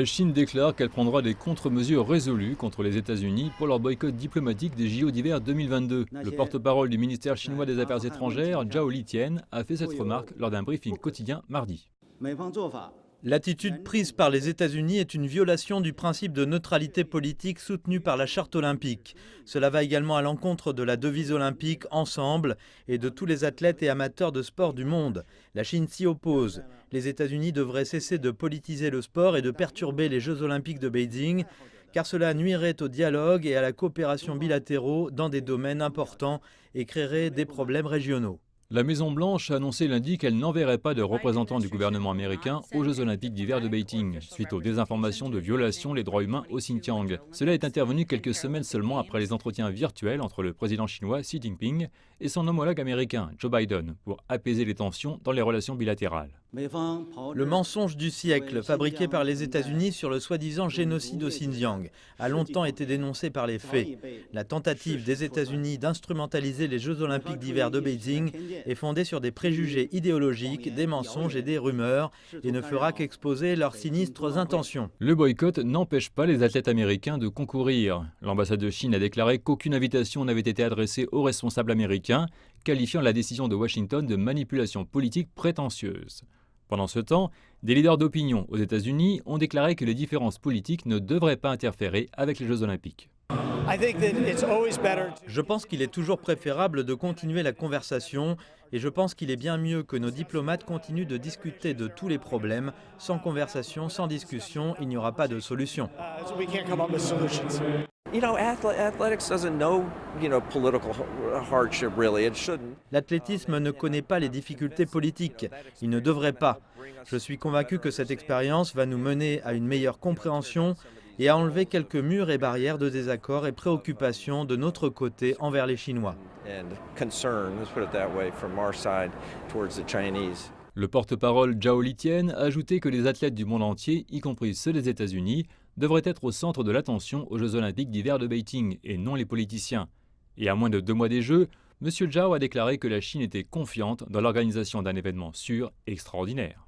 La Chine déclare qu'elle prendra des contre-mesures résolues contre les États-Unis pour leur boycott diplomatique des JO d'hiver 2022. Le porte-parole du ministère chinois des Affaires étrangères, Zhao Lijian, a fait cette remarque lors d'un briefing quotidien mardi. L'attitude prise par les États-Unis est une violation du principe de neutralité politique soutenu par la Charte olympique. Cela va également à l'encontre de la devise olympique « Ensemble » et de tous les athlètes et amateurs de sport du monde. La Chine s'y oppose. Les États-Unis devraient cesser de politiser le sport et de perturber les Jeux olympiques de Beijing, car cela nuirait au dialogue et à la coopération bilatéraux dans des domaines importants et créerait des problèmes régionaux. La Maison-Blanche a annoncé lundi qu'elle n'enverrait pas de représentants du gouvernement américain aux Jeux olympiques d'hiver de Beijing, suite aux désinformations de violation des droits humains au Xinjiang. Cela est intervenu quelques semaines seulement après les entretiens virtuels entre le président chinois Xi Jinping et son homologue américain Joe Biden pour apaiser les tensions dans les relations bilatérales. Le mensonge du siècle, fabriqué par les États-Unis sur le soi-disant génocide au Xinjiang, a longtemps été dénoncé par les faits. La tentative des États-Unis d'instrumentaliser les Jeux olympiques d'hiver de Beijing est fondée sur des préjugés idéologiques, des mensonges et des rumeurs et ne fera qu'exposer leurs sinistres intentions. Le boycott n'empêche pas les athlètes américains de concourir. L'ambassade de Chine a déclaré qu'aucune invitation n'avait été adressée aux responsables américains, qualifiant la décision de Washington de manipulation politique prétentieuse. Pendant ce temps, des leaders d'opinion aux États-Unis ont déclaré que les différences politiques ne devraient pas interférer avec les Jeux olympiques. Je pense qu'il est toujours préférable de continuer la conversation et je pense qu'il est bien mieux que nos diplomates continuent de discuter de tous les problèmes. Sans conversation, sans discussion, il n'y aura pas de solution. L'athlétisme ne connaît pas les difficultés politiques. Il ne devrait pas. Je suis convaincu que cette expérience va nous mener à une meilleure compréhension et à enlever quelques murs et barrières de désaccord et préoccupations de notre côté envers les Chinois. Le porte-parole Zhao Lijian a ajouté que les athlètes du monde entier, y compris ceux des États-Unis, devraient être au centre de l'attention aux Jeux olympiques d'hiver de Beijing et non les politiciens. Et à moins de 2 mois des Jeux, M. Zhao a déclaré que la Chine était confiante dans l'organisation d'un événement sûr et extraordinaire.